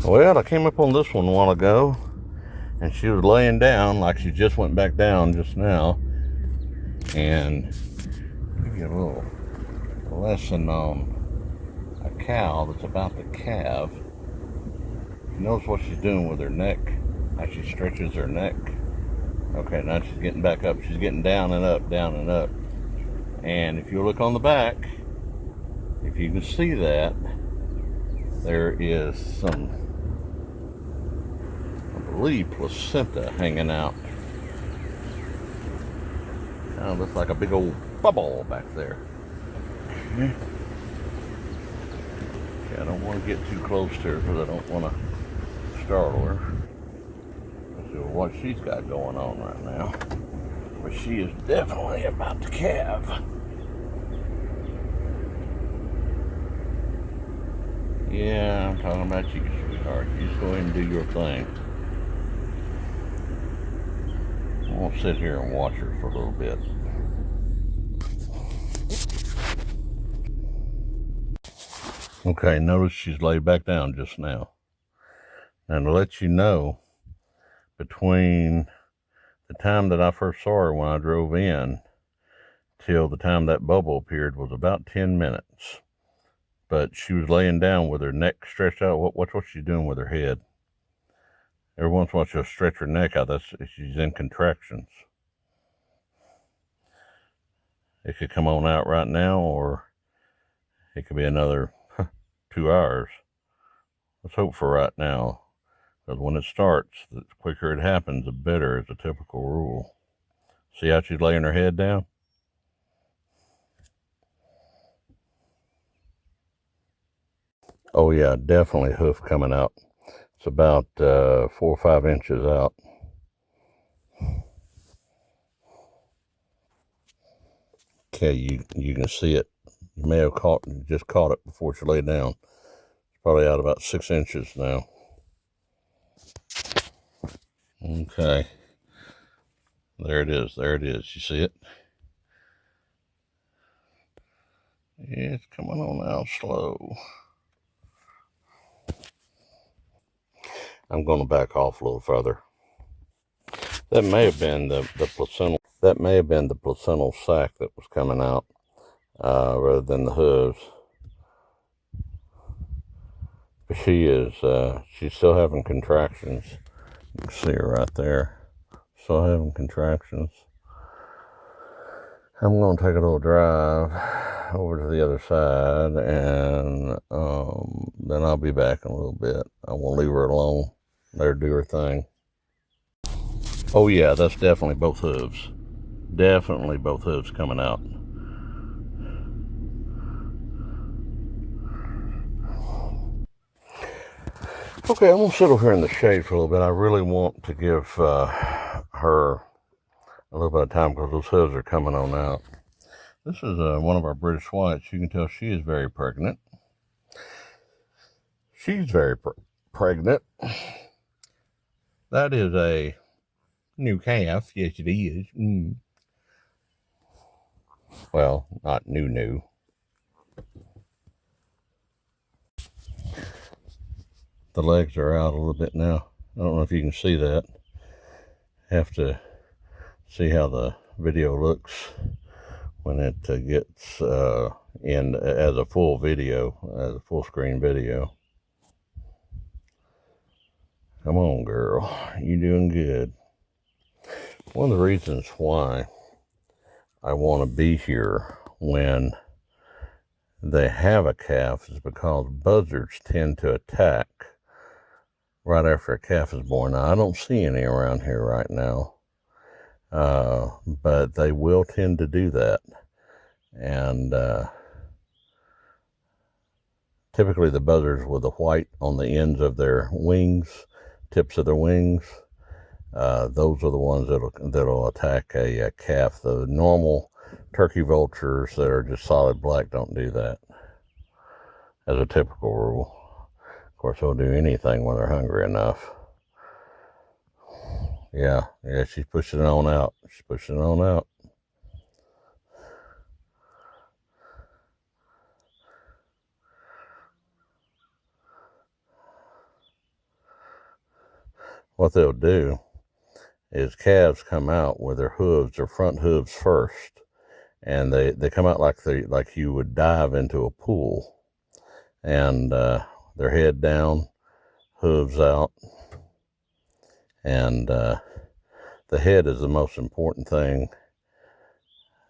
Well, I came up on this one a while ago, and she was laying down like she just went back down just now. And give you a little lesson on a cow that's about to calve. She knows what she's doing with her neck, how she stretches her neck. Okay, now she's getting back up. She's getting down and up, down and up. And if you look on the back, if you can see that, there is some, I believe, placenta hanging out. Kind of looks like a big old bubble back there. Okay, I don't want to get too close to her because I don't want to startle her. Let's see what she's got going on right now. But she is definitely about to calve. Yeah, I'm talking about you, sweetheart. You just go ahead and do your thing. I'm going to sit here and watch her for a little bit. Okay, notice she's laid back down just now. And to let you know, between the time that I first saw her when I drove in till the time that bubble appeared was about 10 minutes. But she was laying down with her neck stretched out. Watch what she's doing with her head. Every once in a while she'll stretch her neck out. She's in contractions. It could come on out right now, or it could be another 2 hours. Let's hope for right now, because when it starts, the quicker it happens, the better is a typical rule. See how she's laying her head down? Oh yeah, definitely hoof coming out. It's about 4 or 5 inches out. Okay, you can see it. You may have just caught it before she lay down. It's probably out about 6 inches now. Okay. There it is. There it is. You see it? It's coming on out slow. I'm going to back off a little further. That may have been the placental. That may have been the placental sac that was coming out, rather than the hooves. But she's still having contractions. You can see her right there. Still having contractions. I'm going to take a little drive over to the other side, and then I'll be back in a little bit. I won't leave her alone. Let her do her thing. Oh yeah, that's definitely both hooves. Definitely both hooves coming out. Okay, I'm going to sit over here in the shade for a little bit. I really want to give her a little bit of time because those hooves are coming on out. This is one of our British whites. You can tell she is very pregnant. She's very pregnant. That is a new calf. Yes, it is. Well, not new. The legs are out a little bit now. I don't know if you can see that. Have to see how the video looks when it gets in as a full video, as a full screen video. Come on, girl. You doing good. One of the reasons why I want to be here when they have a calf is because buzzards tend to attack right after a calf is born. Now, I don't see any around here right now, but they will tend to do that. And typically the buzzards with the white on the ends of their wings, tips of their wings, those are the ones that'll attack a calf. The normal turkey vultures that are just solid black don't do that, as a typical rule. Of course, they'll do anything when they're hungry enough. Yeah, she's pushing it on out. She's pushing it on out. what they'll do is calves come out with their hooves, their front hooves first, and they come out like you would dive into a pool, and their head down, hooves out, and the head is the most important thing,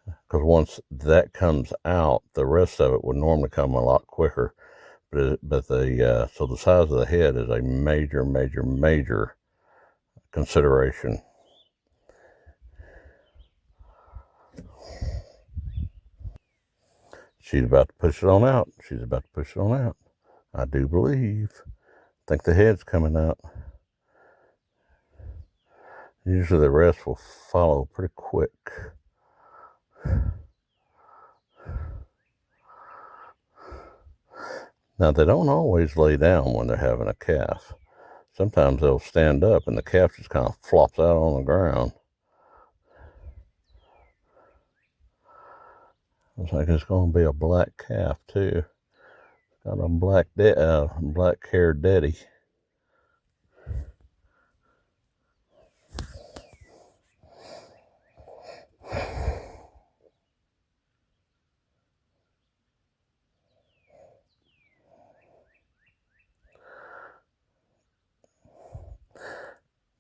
because once that comes out, the rest of it would normally come a lot quicker. So the size of the head is a major consideration. She's about to push it on out. She's about to push it on out. I do believe. I think the head's coming out. Usually the rest will follow pretty quick. Now, they don't always lay down when they're having a calf. Sometimes they'll stand up and the calf just kind of flops out on the ground. Looks like it's going to be a black calf too. Got a black-haired daddy.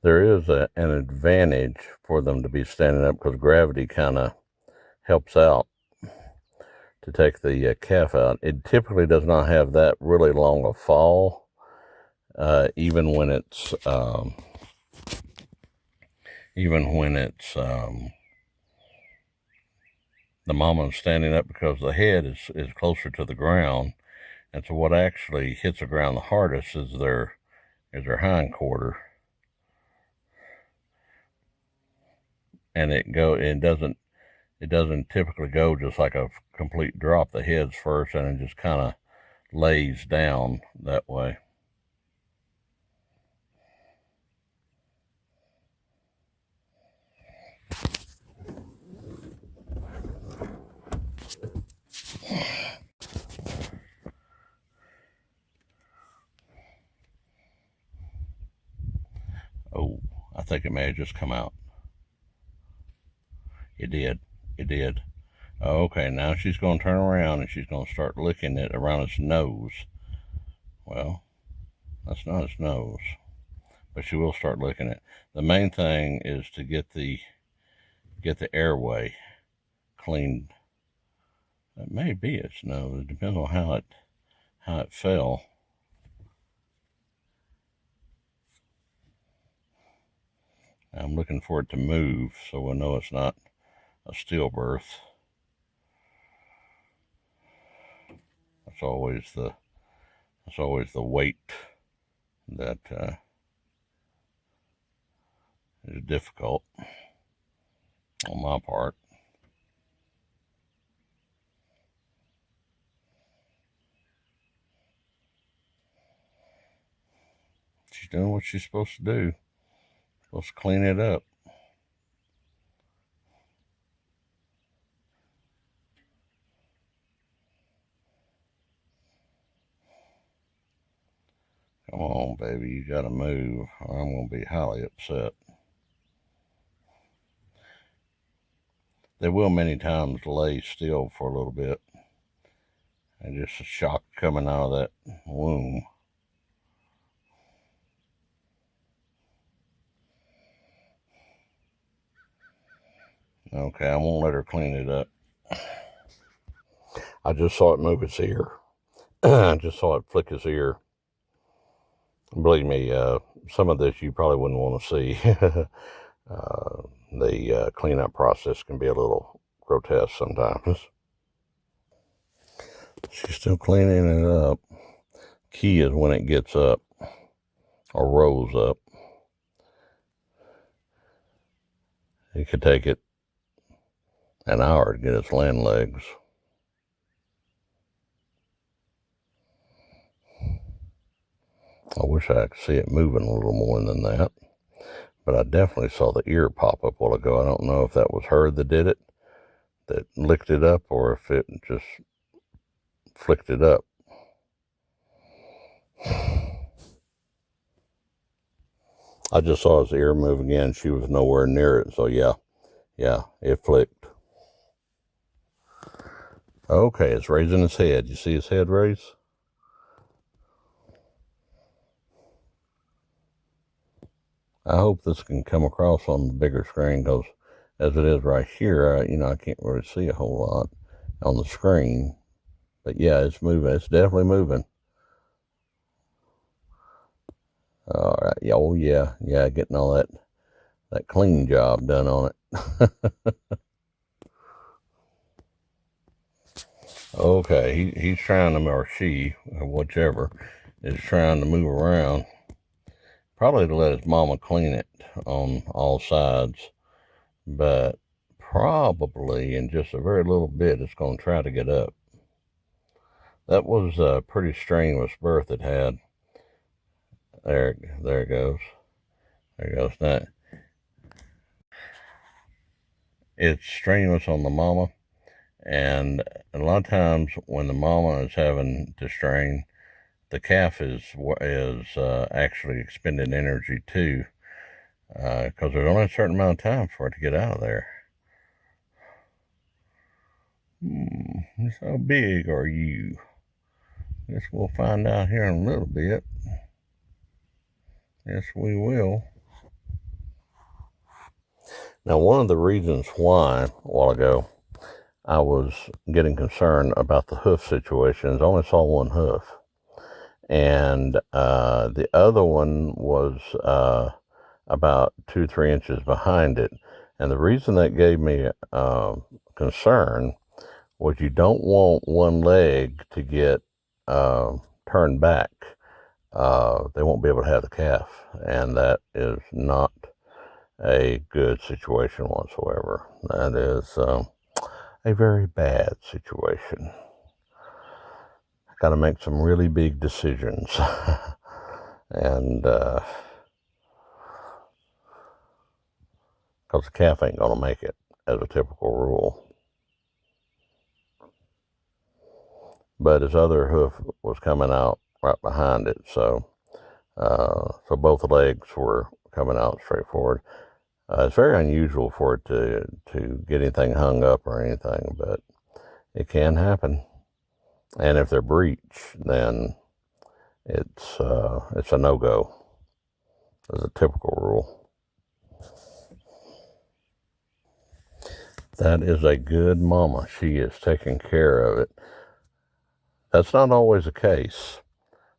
There is an advantage for them to be standing up because gravity kind of helps out to take the calf out. It typically does not have that really long a fall, even when it's the mama standing up, because the head is closer to the ground, and so what actually hits the ground the hardest is their hind quarter, and it doesn't typically go just like a complete drop. The head's first, and it just kind of lays down that way. Oh, I think it may have just come out. It did. Oh, okay, now she's going to turn around and she's going to start licking it around its nose. Well, that's not its nose, but she will start licking it. The main thing is to get the airway cleaned. It may be its nose. It depends on how it fell. I'm looking for it to move so we'll know it's not a stillbirth. That's always the weight that is difficult on my part. She's doing what she's supposed to do. Supposed to clean it up. Come on, baby, you gotta move, or I'm gonna be highly upset. They will many times lay still for a little bit, and just a shock coming out of that womb. Okay, I won't let her clean it up. I just saw it move its ear. I just saw it flick its ear. Believe me, some of this you probably wouldn't want to see. The cleanup process can be a little grotesque sometimes. She's still cleaning it up. Key is when it gets up or rolls up. It could take it an hour to get its land legs. I wish I could see it moving a little more than that, but I definitely saw the ear pop up a while ago. I don't know if that was her that did it, that licked it up, or if it just flicked it up. I just saw his ear move again. She was nowhere near it. So yeah, it flicked. Okay, it's raising its head. You see his head raise? I hope this can come across on the bigger screen, because as it is right here, I can't really see a whole lot on the screen. But yeah, it's moving. It's definitely moving. All right. Yeah, oh yeah, getting all that clean job done on it. Okay, he's trying to, or she, or whichever, is trying to move around. Probably to let his mama clean it on all sides, but probably in just a very little bit, it's going to try to get up. That was a pretty strenuous birth it had. There it goes. There it goes. Now, it's strenuous on the mama, and a lot of times when the mama is having to strain, the calf is actually expending energy too, because there's only a certain amount of time for it to get out of there. How big are you? Guess we'll find out here in a little bit. Yes, we will. Now, one of the reasons why, a while ago, I was getting concerned about the hoof situation is I only saw one hoof. And the other one was about 2-3 inches behind it. And the reason that gave me concern was you don't want one leg to get turned back. They won't be able to have the calf, and that is not a good situation whatsoever. That is a very bad situation. Got to make some really big decisions. And because the calf ain't going to make it, as a typical rule. But his other hoof was coming out right behind it, so both legs were coming out straightforward. It's very unusual for it to get anything hung up or anything, but it can happen. And if they're breech, then it's a no-go, as a typical rule. That is a good mama. She is taking care of it. That's not always the case.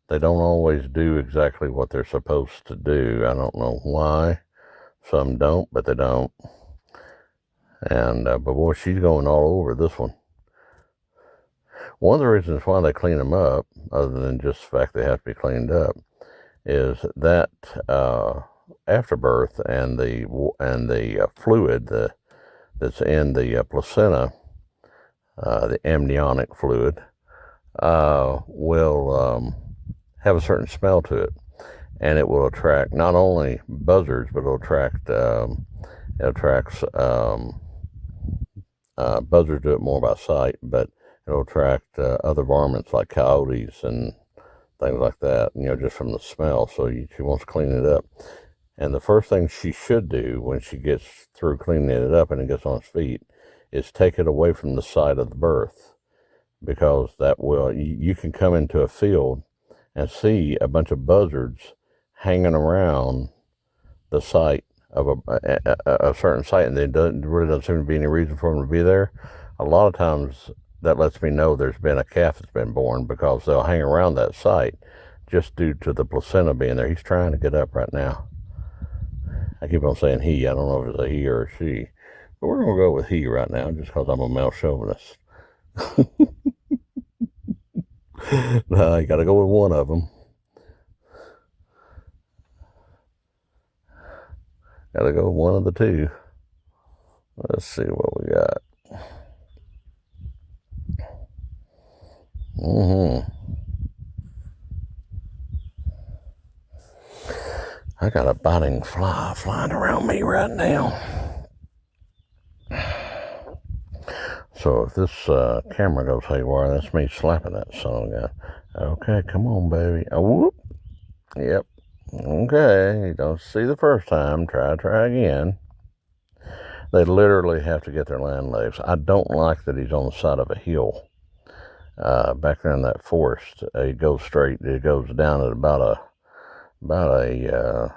They don't always do exactly what they're supposed to do. I don't know why. Some don't, but they don't. And but boy, she's going all over this one. One of the reasons why they clean them up, other than just the fact they have to be cleaned up, is that afterbirth and the fluid that's in the placenta, the amniotic fluid, will have a certain smell to it, and it will attract not only buzzards, but it attracts buzzards do it more by sight, but it'll attract other varmints like coyotes and things like that, just from the smell. So she wants to clean it up. And the first thing she should do when she gets through cleaning it up and it gets on its feet is take it away from the site of the birth, because that will, you can come into a field and see a bunch of buzzards hanging around the site of a certain site, and there really doesn't seem to be any reason for them to be there. A lot of times that lets me know there's been a calf that's been born, because they'll hang around that site just due to the placenta being there. He's trying to get up right now. I keep on saying he. I don't know if it's a he or a she, but we're going to go with he right now, just because I'm a male chauvinist. No, you got to go with one of them. Got to go with one of the two. Let's see what we got. I got a biting fly flying around me right now. So if this camera goes haywire, that's me slapping that son of a gun. Okay, come on, baby. Oh, whoop. Yep. Okay, you don't see the first time. Try again. They literally have to get their land legs. I don't like that he's on the side of a hill. Back there in that forest, it goes straight. It goes down at about a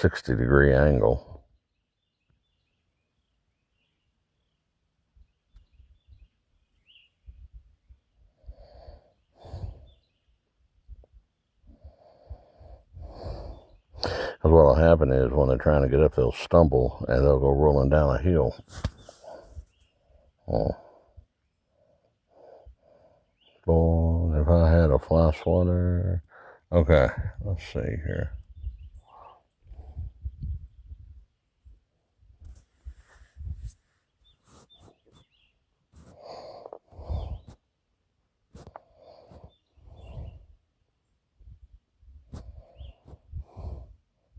60-degree angle. Because what'll happen is when they're trying to get up, they'll stumble and they'll go rolling down a hill. Oh. Boy, if I had a fly swatter. Okay, let's see here.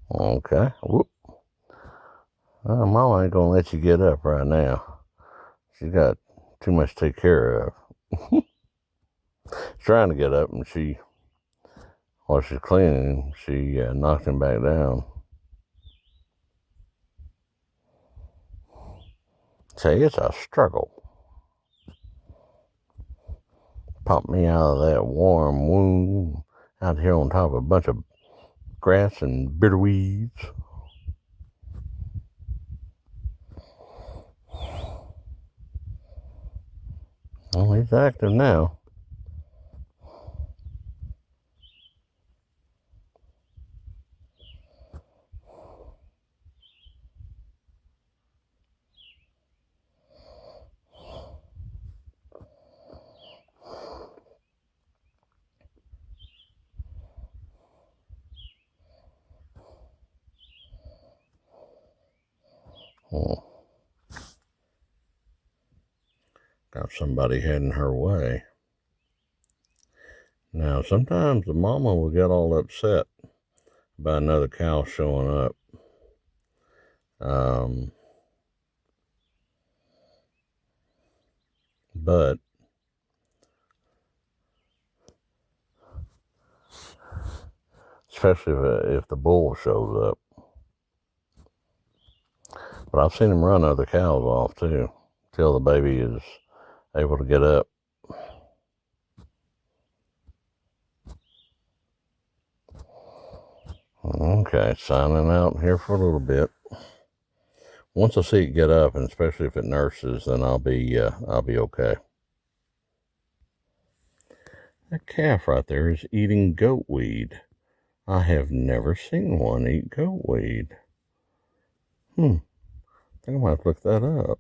Okay. Whoop. Mama ain't gonna let you get up right now. She's got too much to take care of. She's trying to get up, and while she's cleaning, she knocked him back down. Say, it's a struggle. Popped me out of that warm womb out here on top of a bunch of grass and bitter weeds. Well, he's active now. Got somebody heading her way. Now, sometimes the mama will get all upset by another cow showing up. But especially if the bull shows up. But I've seen him run other cows off too, till the baby is able to get up. Okay, signing out here for a little bit. Once I see it get up, and especially if it nurses, then I'll be okay. That calf right there is eating goat weed. I have never seen one eat goat weed. I think I might have to look that up.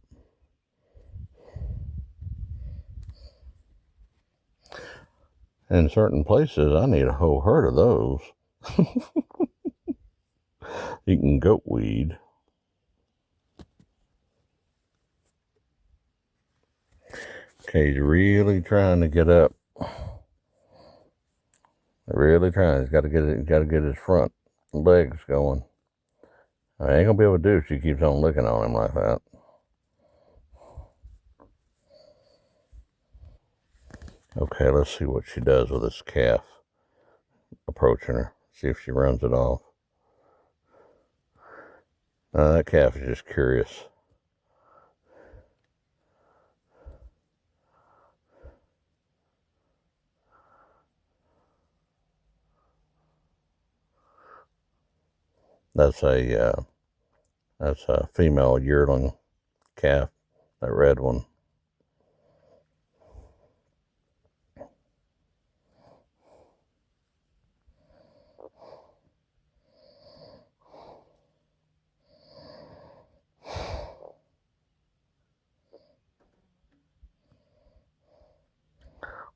In certain places, I need a whole herd of those. Eating goat weed. Okay, he's really trying to get up. Really trying. He's got to get his front legs going. I ain't gonna be able to do if she keeps on looking on him like that. Okay, let's see what she does with this calf approaching her. See if she runs it off. That calf is just curious. That's a female yearling calf, that red one.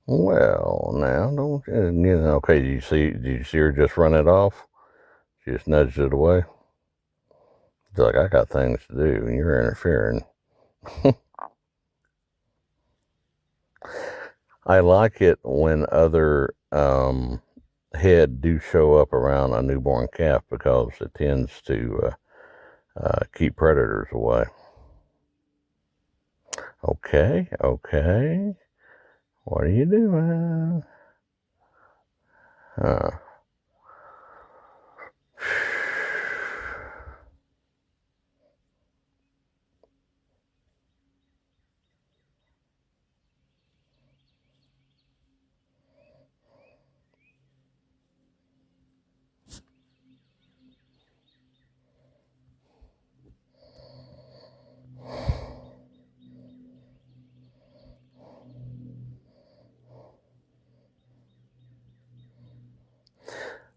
Well, now don't okay? Did you see her just run it off? She just nudged it away. She's like, I got things to do, and you're interfering. I like it when other head do show up around a newborn calf because it tends to keep predators away. Okay. What are you doing?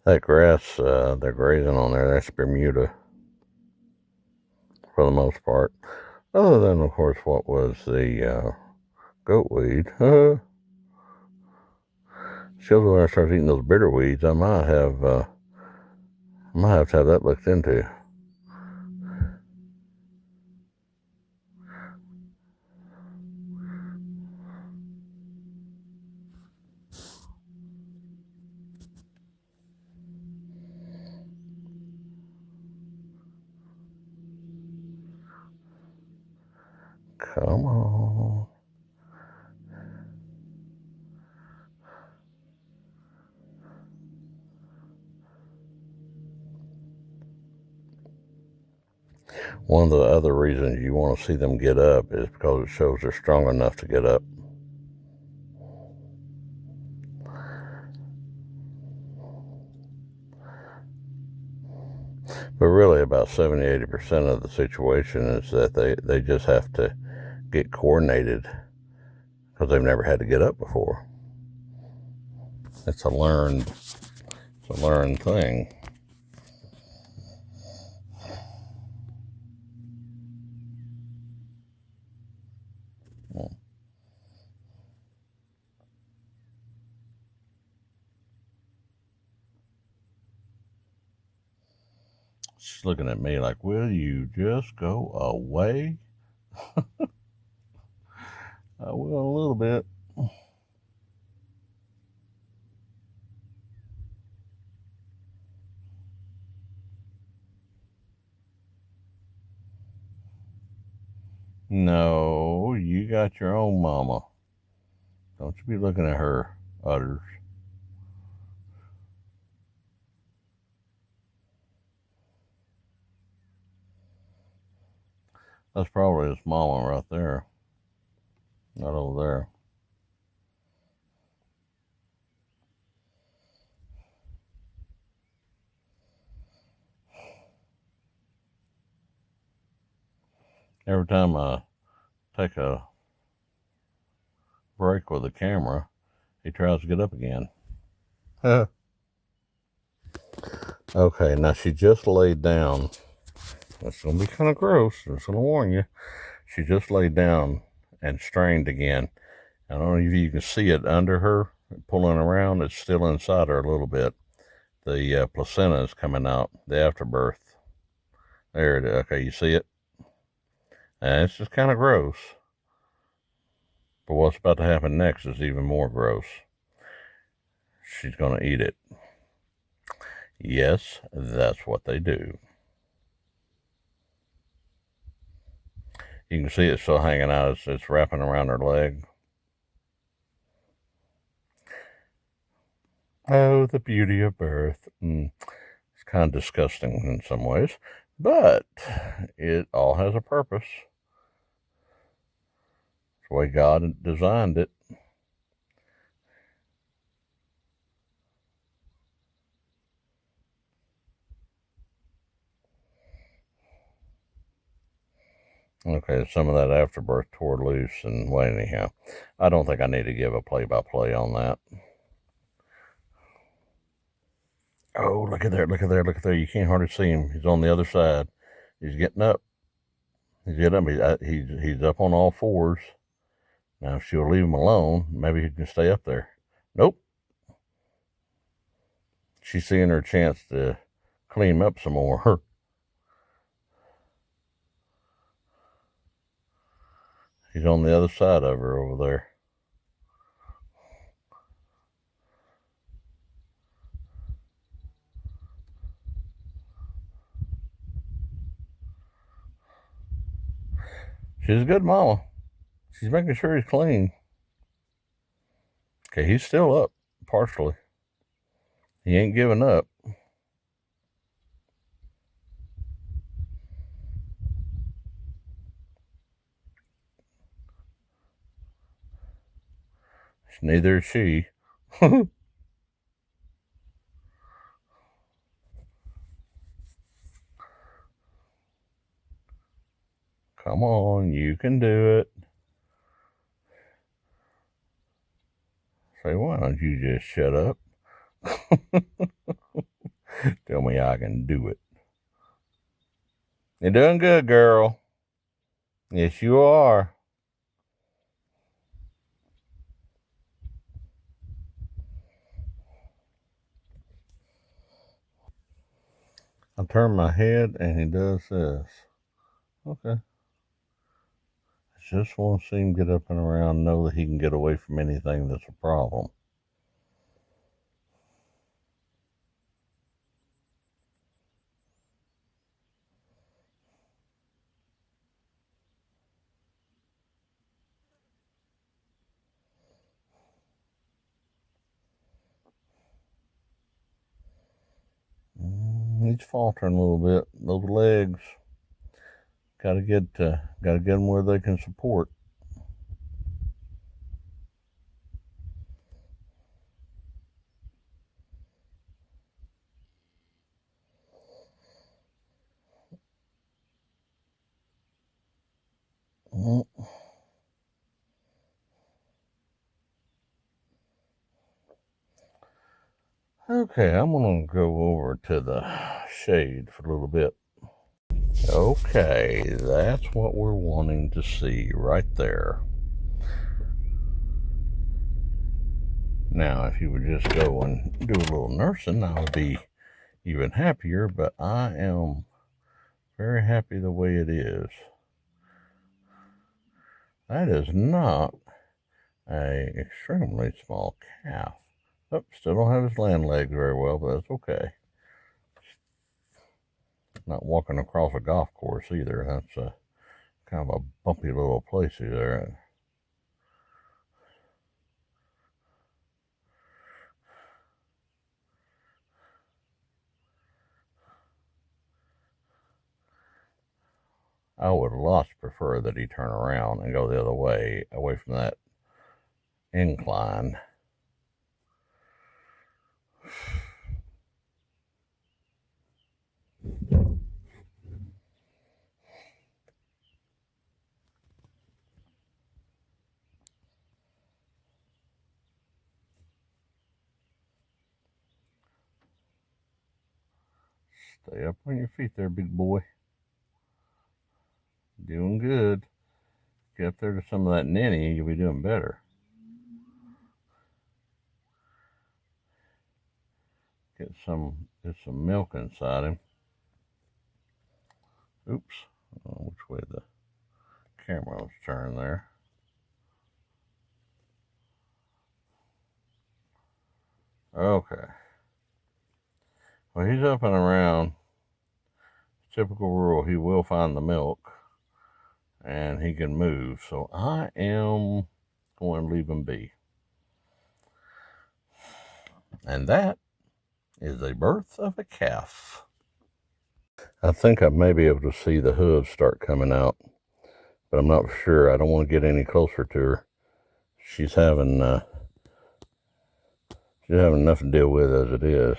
That grass they're grazing on there, that's Bermuda for the most part. Other than, of course, what was the goat weed. Shows when I start eating those bitter weeds, I might have to have that looked into. Come on. One of the other reasons you want to see them get up is because it shows they're strong enough to get up. But really about 70-80% of the situation is that they just have to get coordinated because they've never had to get up before. It's a learned thing. She's looking at me like, will you just go away? I will a little bit. No, you got your own mama. Don't you be looking at her udders. That's probably his mama right there. Not over there. Every time I take a break with the camera, he tries to get up again. Okay, now she just laid down. That's going to be kind of gross. I'm just going to warn you. She just laid down and strained again. I don't know if you can see it under her, pulling around. It's still inside her a little bit. The placenta is coming out, the afterbirth. There it is. Okay, you see it? And it's just kind of gross. But what's about to happen next is even more gross. She's going to eat it. Yes, that's what they do. You can see it's still hanging out. It's wrapping around her leg. Oh, the beauty of birth. It's kind of disgusting in some ways, but it all has a purpose. It's the way God designed it. Okay, some of that afterbirth tore loose, and well, anyhow, I don't think I need to give a play-by-play on that. Oh, look at there, look at there, look at there. You can't hardly see him. He's on the other side. He's getting up. He's getting up. He's up on all fours. Now, if she'll leave him alone, maybe he can stay up there. Nope. She's seeing her chance to clean him up some more. He's on the other side of her over there. She's a good mama. She's making sure he's clean. Okay, he's still up, partially. He ain't giving up. Neither is she. Come on, you can do it. Say, why don't you just shut up? Tell me I can do it. You're doing good, girl. Yes, you are. I turn my head and he does this. Okay. Just want to see him get up and around, know that he can get away from anything that's a problem. He's faltering a little bit. Those legs, gotta get them where they can support. Okay, I'm gonna go over to the shade for a little bit. Okay, that's what we're wanting to see right there. Now, if you would just go and do a little nursing, I would be even happier, but I am very happy the way it is. That is not a extremely small calf. Oh, still don't have his land legs very well, but that's okay. Not walking across a golf course either. That's a kind of a bumpy little place there. I would lots prefer that he turn around and go the other way, away from that incline. Stay up on your feet there, big boy. Doing good. Get up there to some of that ninny, you'll be doing better. Get some milk inside him. Oops. Which way the camera was turned there. Okay. Well, he's up and around. Typical rule, he will find the milk and he can move. So I am going to leave him be. And that is a birth of a calf. I think I may be able to see the hooves start coming out, but I'm not sure. I don't want to get any closer to her. She's having enough to deal with as it is.